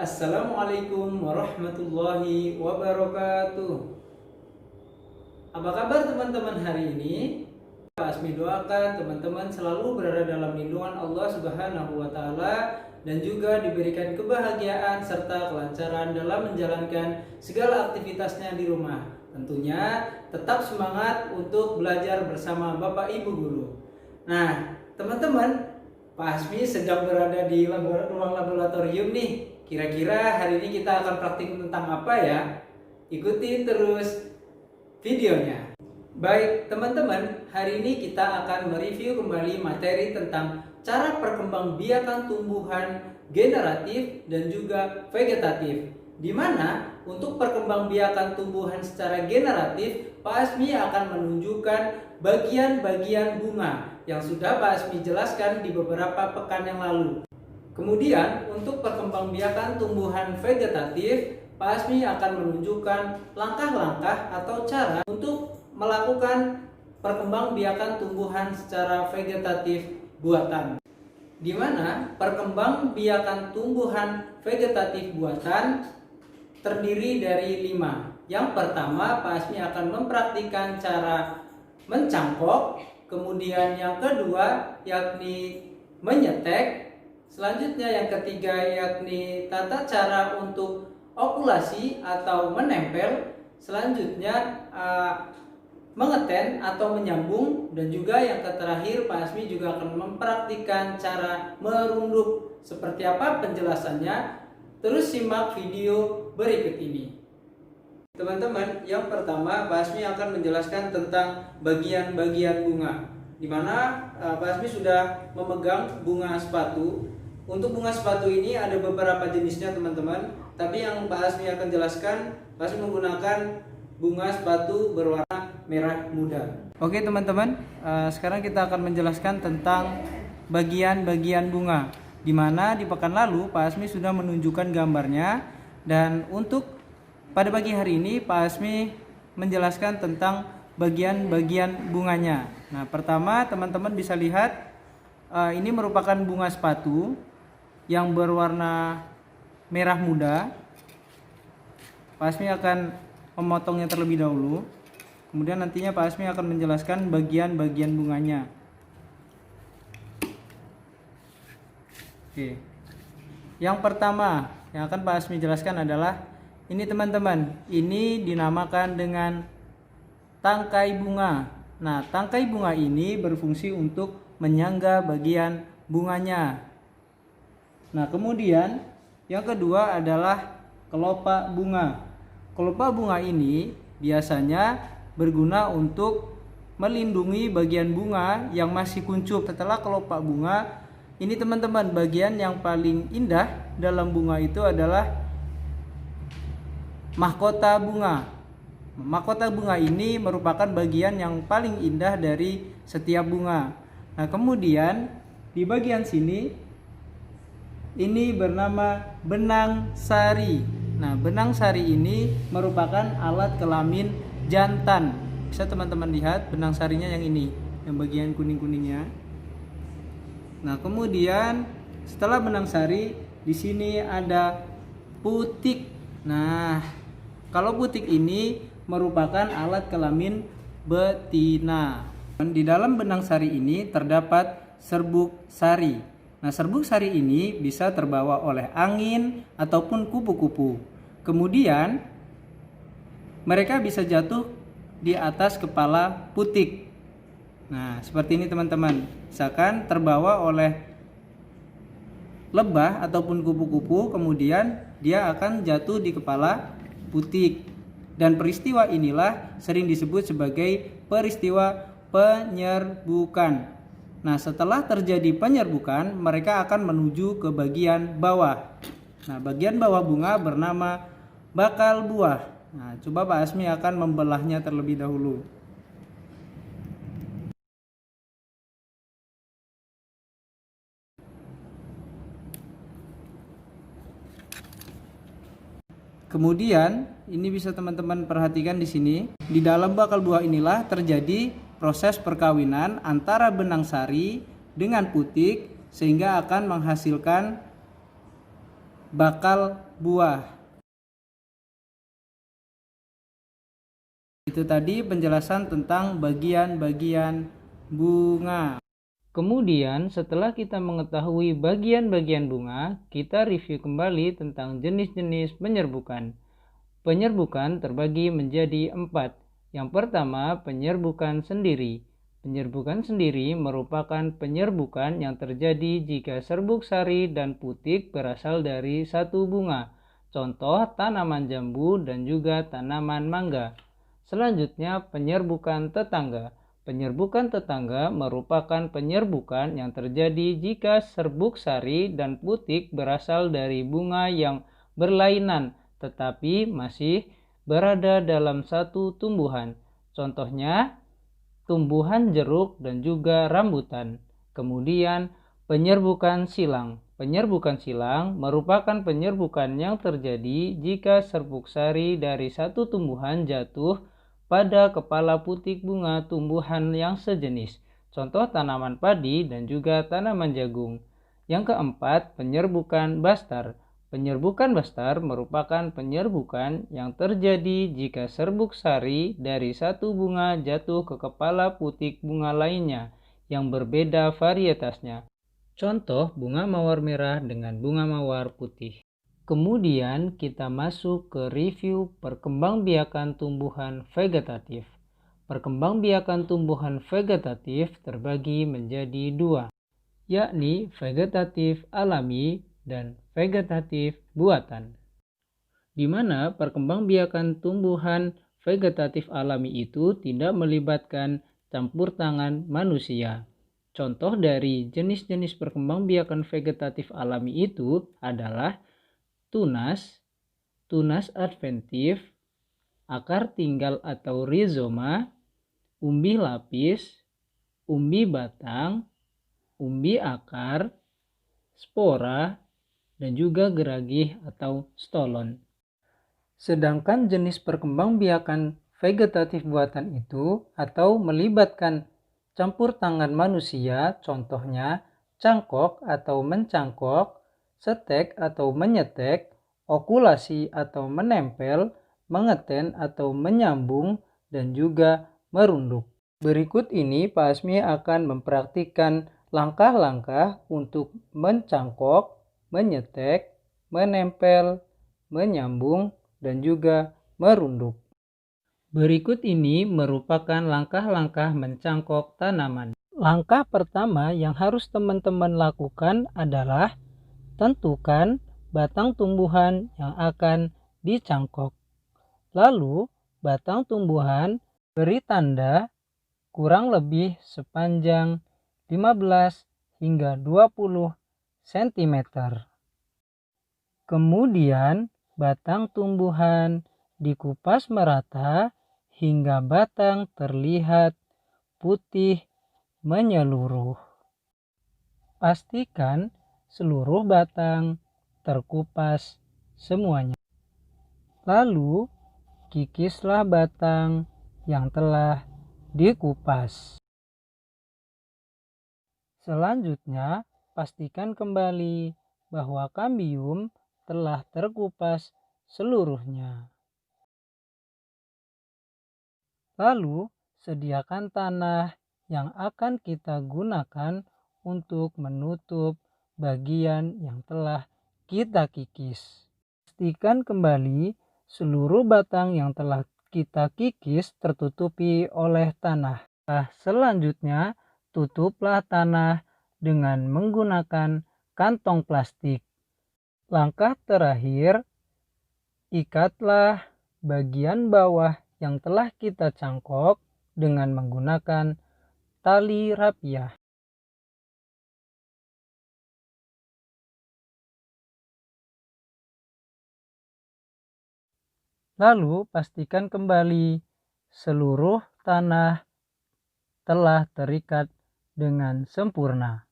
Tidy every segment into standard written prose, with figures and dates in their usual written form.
Assalamualaikum warahmatullahi wabarakatuh. Apa kabar teman-teman hari ini? Pak Asmi doakan teman-teman selalu berada dalam lindungan Allah Subhanahu wa Ta'ala dan juga diberikan kebahagiaan serta kelancaran dalam menjalankan segala aktivitasnya di rumah. Tentunya tetap semangat untuk belajar bersama Bapak Ibu guru. Nah, teman-teman, Pak Asmi sedang berada di ruang laboratorium nih. Kira-kira hari ini kita akan praktik tentang apa ya? Ikuti terus videonya. Baik teman-teman, hari ini kita akan mereview kembali materi tentang cara perkembangbiakan tumbuhan generatif dan juga vegetatif. Di mana untuk perkembangbiakan tumbuhan secara generatif, Pak Asmi akan menunjukkan bagian-bagian bunga yang sudah Pak Asmi jelaskan di beberapa pekan yang lalu. Kemudian untuk perkembangbiakan tumbuhan vegetatif, Pak Asmi akan menunjukkan langkah-langkah atau cara untuk melakukan perkembangbiakan tumbuhan secara vegetatif buatan. Di mana perkembangbiakan tumbuhan vegetatif buatan terdiri dari 5. Yang pertama, Pak Asmi akan mempraktikkan cara mencangkok, kemudian yang kedua yakni menyetek. Selanjutnya yang ketiga yakni tata cara untuk okulasi atau menempel. Selanjutnya mengeten atau menyambung. Dan juga yang terakhir Pak Asmi juga akan mempraktikkan cara merunduk. Seperti apa penjelasannya? Terus simak video berikut ini. Teman-teman, yang pertama Pak Asmi akan menjelaskan tentang bagian-bagian bunga, di mana Pak Asmi sudah memegang bunga sepatu. Untuk bunga sepatu ini ada beberapa jenisnya teman-teman, tapi yang Pak Asmi akan jelaskan, Pak Asmi menggunakan bunga sepatu berwarna merah muda. Oke teman-teman, sekarang kita akan menjelaskan tentang bagian-bagian bunga, di mana di pekan lalu Pak Asmi sudah menunjukkan gambarnya. Dan untuk pada pagi hari ini Pak Asmi menjelaskan tentang bagian-bagian bunganya. Nah, pertama teman-teman bisa lihat ini merupakan bunga sepatu yang berwarna merah muda. Pak Asmi akan memotongnya terlebih dahulu. Kemudian nantinya Pak Asmi akan menjelaskan bagian-bagian bunganya. Oke. Yang pertama yang akan Pak Asmi jelaskan adalah ini teman-teman. Ini dinamakan dengan tangkai bunga. Nah, tangkai bunga ini berfungsi untuk menyangga bagian bunganya. Nah, kemudian yang kedua adalah kelopak bunga. Kelopak bunga ini biasanya berguna untuk melindungi bagian bunga yang masih kuncup. Setelah kelopak bunga, ini teman-teman, bagian yang paling indah dalam bunga itu adalah mahkota bunga. Mahkota bunga ini merupakan bagian yang paling indah dari setiap bunga. Nah, kemudian di bagian sini ini bernama benang sari. Nah, benang sari ini merupakan alat kelamin jantan. Bisa teman-teman lihat benang sarinya yang ini, yang bagian kuning-kuningnya. Nah, kemudian setelah benang sari, di sini ada putik. Nah, kalau putik ini merupakan alat kelamin betina. Di dalam benang sari ini terdapat serbuk sari. Nah, serbuk sari ini bisa terbawa oleh angin ataupun kupu-kupu. Kemudian mereka bisa jatuh di atas kepala putik. Nah, seperti ini teman-teman. Misalkan terbawa oleh lebah ataupun kupu-kupu, kemudian dia akan jatuh di kepala putik. Dan peristiwa inilah sering disebut sebagai peristiwa penyerbukan. Nah, setelah terjadi penyerbukan, mereka akan menuju ke bagian bawah. Nah, bagian bawah bunga bernama bakal buah. Nah, coba Pak Asmi akan membelahnya terlebih dahulu. Kemudian, ini bisa teman-teman perhatikan di sini. Di dalam bakal buah inilah terjadi proses perkawinan antara benang sari dengan putik sehingga akan menghasilkan bakal buah. Itu tadi penjelasan tentang bagian-bagian bunga. Kemudian setelah kita mengetahui bagian-bagian bunga, kita review kembali tentang jenis-jenis penyerbukan. Penyerbukan terbagi menjadi 4. Yang pertama, penyerbukan sendiri. Penyerbukan sendiri merupakan penyerbukan yang terjadi jika serbuk sari dan putik berasal dari satu bunga. Contoh tanaman jambu dan juga tanaman mangga. Selanjutnya, penyerbukan tetangga. Penyerbukan tetangga merupakan penyerbukan yang terjadi jika serbuk sari dan putik berasal dari bunga yang berlainan tetapi masih berada dalam satu tumbuhan. Contohnya, tumbuhan jeruk dan juga rambutan. Kemudian, penyerbukan silang. Penyerbukan silang merupakan penyerbukan yang terjadi jika serbuk sari dari satu tumbuhan jatuh pada kepala putik bunga tumbuhan yang sejenis. Contoh tanaman padi dan juga tanaman jagung. Yang keempat, penyerbukan bastar. Penyerbukan bastar merupakan penyerbukan yang terjadi jika serbuk sari dari satu bunga jatuh ke kepala putik bunga lainnya yang berbeda varietasnya. Contoh bunga mawar merah dengan bunga mawar putih. Kemudian kita masuk ke review perkembangbiakan tumbuhan vegetatif. Perkembangbiakan tumbuhan vegetatif terbagi menjadi 2, yakni vegetatif alami dan vegetatif buatan. Di mana perkembangbiakan tumbuhan vegetatif alami itu tidak melibatkan campur tangan manusia. Contoh dari jenis-jenis perkembangbiakan vegetatif alami itu adalah tunas, tunas adventif, akar tinggal atau rizoma, umbi lapis, umbi batang, umbi akar, spora, dan juga geragih atau stolon. Sedangkan jenis perkembangbiakan vegetatif buatan itu atau melibatkan campur tangan manusia, contohnya cangkok atau mencangkok, setek atau menyetek, okulasi atau menempel, mengeten atau menyambung, dan juga merunduk. Berikut ini Pak Asmi akan mempraktikkan langkah-langkah untuk mencangkok, menyetek, menempel, menyambung, dan juga merunduk. Berikut ini merupakan langkah-langkah mencangkok tanaman. Langkah pertama yang harus teman-teman lakukan adalah tentukan batang tumbuhan yang akan dicangkok. Lalu, batang tumbuhan beri tanda kurang lebih sepanjang 15 hingga 20 cm. Kemudian, batang tumbuhan dikupas merata hingga batang terlihat putih menyeluruh. Pastikan seluruh batang terkupas semuanya. Lalu, kikislah batang yang telah dikupas. Selanjutnya, pastikan kembali bahwa kambium telah terkupas seluruhnya. Lalu, sediakan tanah yang akan kita gunakan untuk menutup bagian yang telah kita kikis. Pastikan kembali seluruh batang yang telah kita kikis tertutupi oleh tanah. Selanjutnya, tutuplah tanah dengan menggunakan kantong plastik. Langkah terakhir, ikatlah bagian bawah yang telah kita cangkok dengan menggunakan tali rapiah. Lalu pastikan kembali seluruh tanah telah terikat dengan sempurna.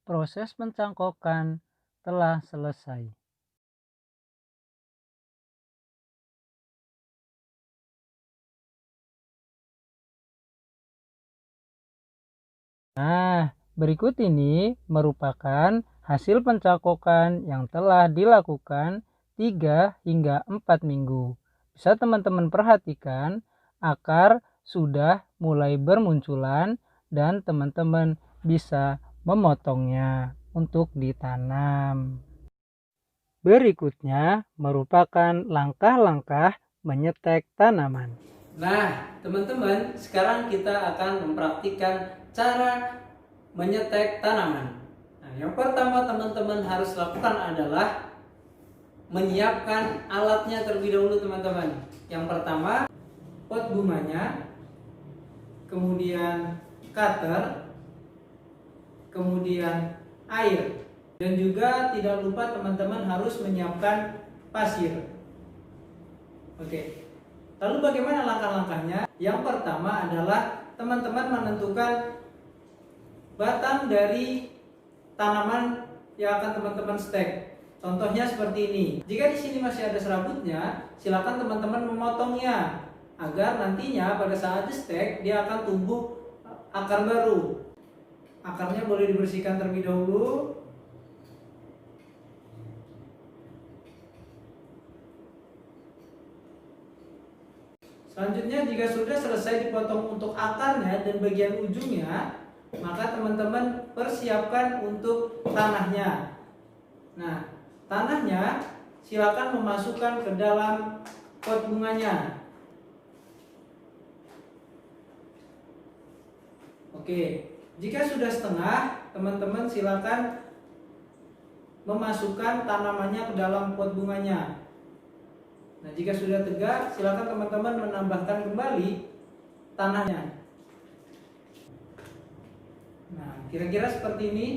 Proses pencangkokan telah selesai. Nah, berikut ini merupakan hasil pencangkokan yang telah dilakukan 3 hingga 4 minggu. Bisa teman-teman perhatikan akar sudah mulai bermunculan dan teman-teman bisa memotongnya untuk ditanam. Berikutnya merupakan langkah-langkah menyetek tanaman. Nah, teman-teman, sekarang kita akan mempraktikkan cara menyetek tanaman. Nah, yang pertama teman-teman harus lakukan adalah menyiapkan alatnya terlebih dahulu, teman-teman. Yang pertama, pot bunganya, kemudian cutter, kemudian air, dan juga tidak lupa teman-teman harus menyiapkan pasir. Oke. Lalu bagaimana langkah-langkahnya? Yang pertama adalah teman-teman menentukan batang dari tanaman yang akan teman-teman stek. Contohnya seperti ini. Jika di sini masih ada serabutnya, silakan teman-teman memotongnya agar nantinya pada saat di stek dia akan tumbuh akar baru. Akarnya boleh dibersihkan terlebih dahulu. Selanjutnya, jika sudah selesai dipotong untuk akarnya dan bagian ujungnya, maka teman-teman persiapkan untuk tanahnya. Nah, tanahnya silakan memasukkan ke dalam pot bunganya. Oke, jika sudah setengah, teman-teman silakan memasukkan tanamannya ke dalam pot bunganya. Nah, jika sudah tegak, silakan teman-teman menambahkan kembali tanahnya. Nah, kira-kira seperti ini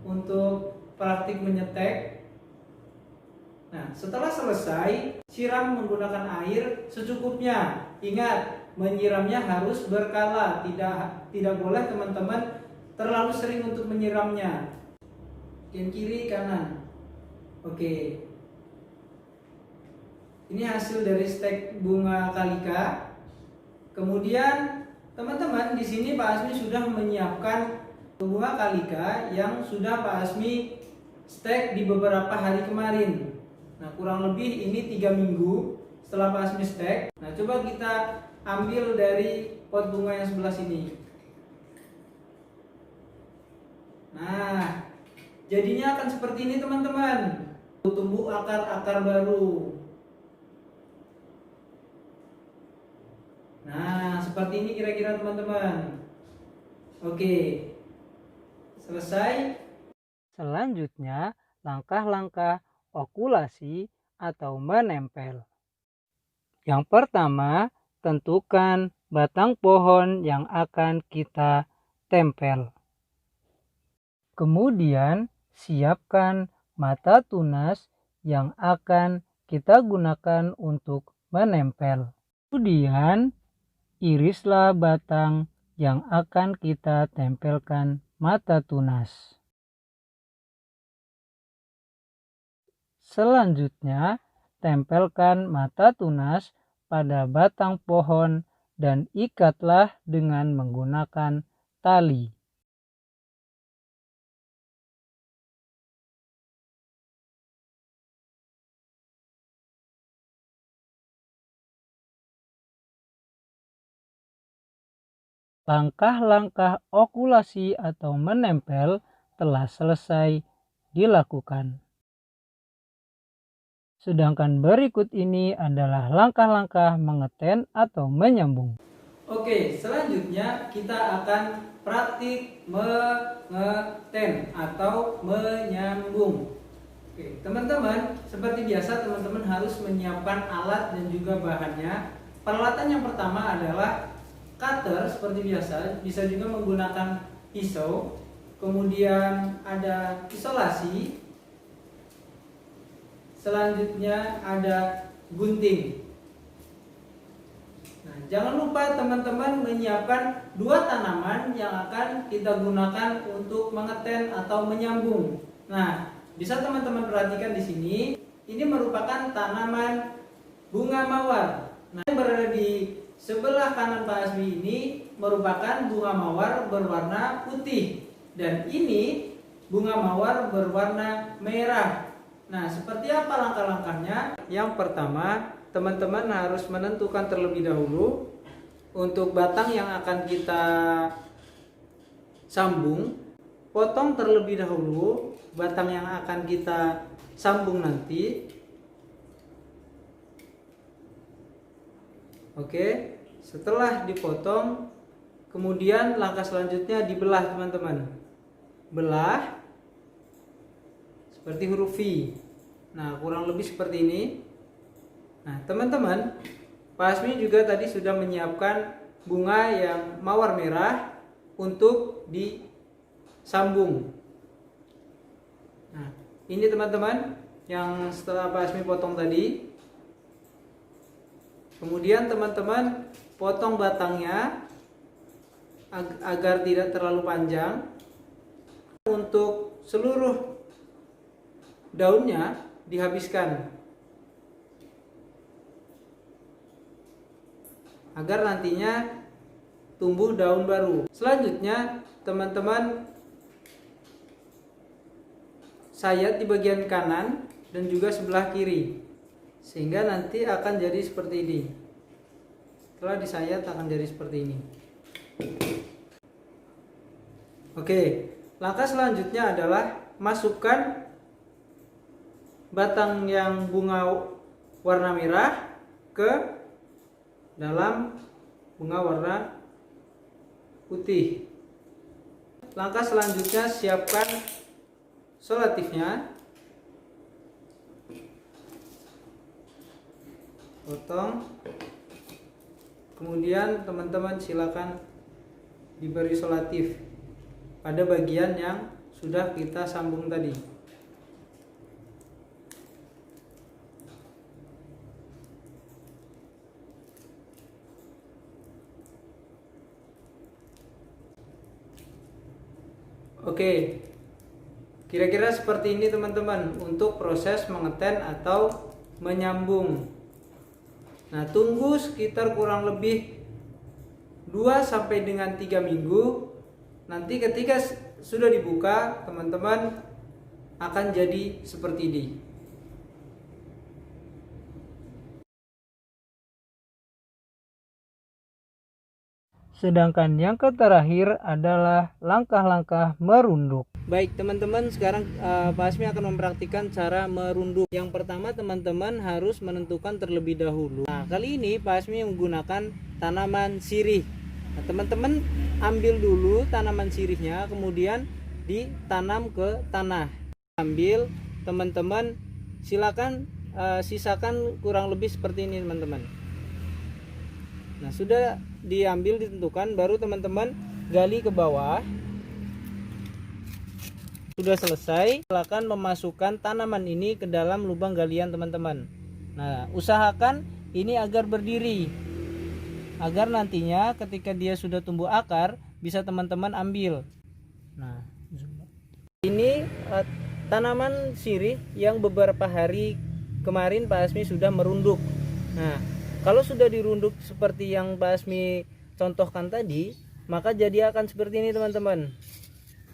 untuk praktik menyetek. Nah, setelah selesai, siram menggunakan air secukupnya. Ingat, menyiramnya harus berkala, tidak boleh teman-teman terlalu sering untuk menyiramnya. Yang kiri, kanan. Oke. Ini hasil dari stek bunga kalika. Kemudian teman-teman, di sini Pak Asmi sudah menyiapkan bunga kalika yang sudah Pak Asmi stek di beberapa hari kemarin. Nah, kurang lebih ini 3 minggu setelah Pak Asmi stek. Nah, coba kita ambil dari pot bunga yang sebelah sini. Nah, jadinya akan seperti ini, teman-teman. Tumbuh akar-akar baru. Nah, seperti ini kira-kira, teman-teman. Oke, selesai. Selanjutnya, langkah-langkah okulasi atau menempel. Yang pertama, tentukan batang pohon yang akan kita tempel. Kemudian, siapkan mata tunas yang akan kita gunakan untuk menempel. Kemudian, irislah batang yang akan kita tempelkan mata tunas. Selanjutnya, tempelkan mata tunas pada batang pohon dan ikatlah dengan menggunakan tali. Langkah-langkah okulasi atau menempel telah selesai dilakukan. Sedangkan berikut ini adalah langkah-langkah mengeten atau menyambung. Oke, selanjutnya kita akan praktik mengeten atau menyambung. Oke, teman-teman, seperti biasa teman-teman harus menyiapkan alat dan juga bahannya. Peralatan yang pertama adalah cutter seperti biasa, bisa juga menggunakan pisau. Kemudian ada isolasi. Selanjutnya ada gunting. Nah, jangan lupa teman-teman menyiapkan 2 tanaman yang akan kita gunakan untuk mengeten atau menyambung. Nah, bisa teman-teman perhatikan di sini, ini merupakan tanaman bunga mawar. Nah, yang berada di sebelah kanan Pak Asmi ini merupakan bunga mawar berwarna putih, dan ini bunga mawar berwarna merah. Nah, seperti apa langkah-langkahnya? Yang pertama, teman-teman harus menentukan terlebih dahulu untuk batang yang akan kita sambung. Potong terlebih dahulu batang yang akan kita sambung nanti. Oke, setelah dipotong, kemudian langkah selanjutnya dibelah teman-teman. Belah seperti huruf V. Nah, kurang lebih seperti ini. Nah, teman-teman, Pak Asmi juga tadi sudah menyiapkan bunga yang mawar merah untuk disambung. Nah, ini teman-teman yang setelah Pak Asmi potong tadi. Kemudian teman-teman potong batangnya agar tidak terlalu panjang. Untuk seluruh daunnya dihabiskan agar nantinya tumbuh daun baru. Selanjutnya teman-teman sayat di bagian kanan dan juga sebelah kiri, sehingga nanti akan jadi seperti ini. Setelah disayat akan jadi seperti ini. Oke, langkah selanjutnya adalah masukkan batang yang bunga warna merah ke dalam bunga warna putih. Langkah selanjutnya siapkan solatifnya. Potong. Kemudian teman-teman silakan diberi solatif pada bagian yang sudah kita sambung tadi. Oke, kira-kira seperti ini teman-teman untuk proses mengeten atau menyambung. Nah, tunggu sekitar kurang lebih 2 sampai dengan 3 minggu. Nanti ketika sudah dibuka, teman-teman akan jadi seperti ini. Sedangkan yang terakhir adalah langkah-langkah merunduk. Baik teman-teman, sekarang Pak Asmi akan mempraktikkan cara merunduk. Yang pertama teman-teman harus menentukan terlebih dahulu. Nah, kali ini Pak Asmi menggunakan tanaman sirih. Nah, teman-teman ambil dulu tanaman sirihnya, kemudian ditanam ke tanah. Ambil, teman-teman silakan sisakan kurang lebih seperti ini teman-teman. Nah, sudah diambil ditentukan, baru teman-teman gali ke bawah. Sudah selesai, silakan memasukkan tanaman ini ke dalam lubang galian teman-teman. Nah, usahakan ini agar berdiri, agar nantinya ketika dia sudah tumbuh akar bisa teman-teman ambil. Nah, ini tanaman sirih yang beberapa hari kemarin Pak Asmi sudah merunduk. Nah, kalau sudah dirunduk seperti yang Pak Asmi contohkan tadi, maka jadi akan seperti ini teman-teman.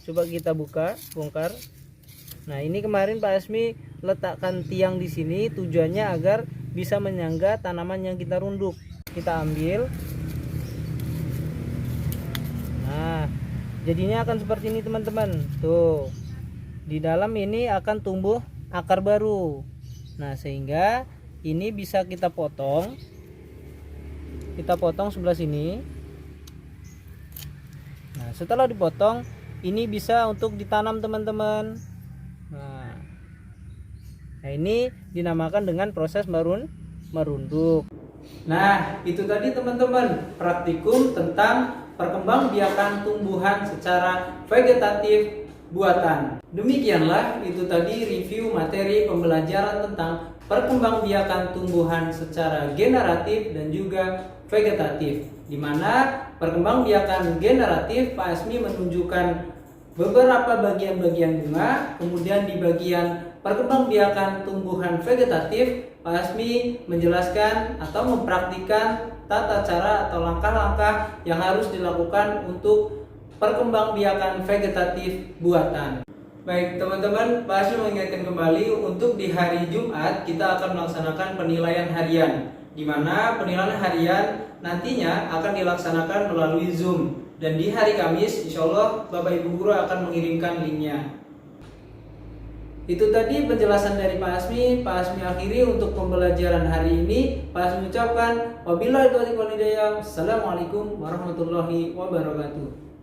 Coba kita bongkar. Nah, ini kemarin Pak Asmi letakkan tiang di sini tujuannya agar bisa menyangga tanaman yang kita runduk. Kita ambil. Nah, jadinya akan seperti ini teman-teman. Tuh. Di dalam ini akan tumbuh akar baru. Nah, sehingga ini bisa kita potong. Kita potong sebelah sini. Nah, setelah dipotong, ini bisa untuk ditanam teman-teman. Nah, ini dinamakan dengan proses merunduk. Nah, itu tadi teman-teman praktikum tentang perkembangbiakan tumbuhan secara vegetatif buatan. Demikianlah itu tadi review materi pembelajaran tentang perkembangbiakan tumbuhan secara generatif dan juga vegetatif, di mana perkembangbiakan generatif Pak Asmi menunjukkan beberapa bagian-bagian bunga, kemudian di bagian perkembangbiakan tumbuhan vegetatif Pak Asmi menjelaskan atau mempraktikkan tata cara atau langkah-langkah yang harus dilakukan untuk perkembangbiakan vegetatif buatan. Baik teman-teman, Pak Asmi mengingatkan kembali untuk di hari Jumat kita akan melaksanakan penilaian harian, di mana penilaian harian nantinya akan dilaksanakan melalui Zoom, dan di hari Kamis insya Allah Bapak Ibu Guru akan mengirimkan linknya. Itu tadi penjelasan dari Pak Asmi. Pak Asmi akhiri untuk pembelajaran hari ini. Pak Asmi ucapkan wabillahi taufiq wal hidayah. Assalamualaikum warahmatullahi wabarakatuh.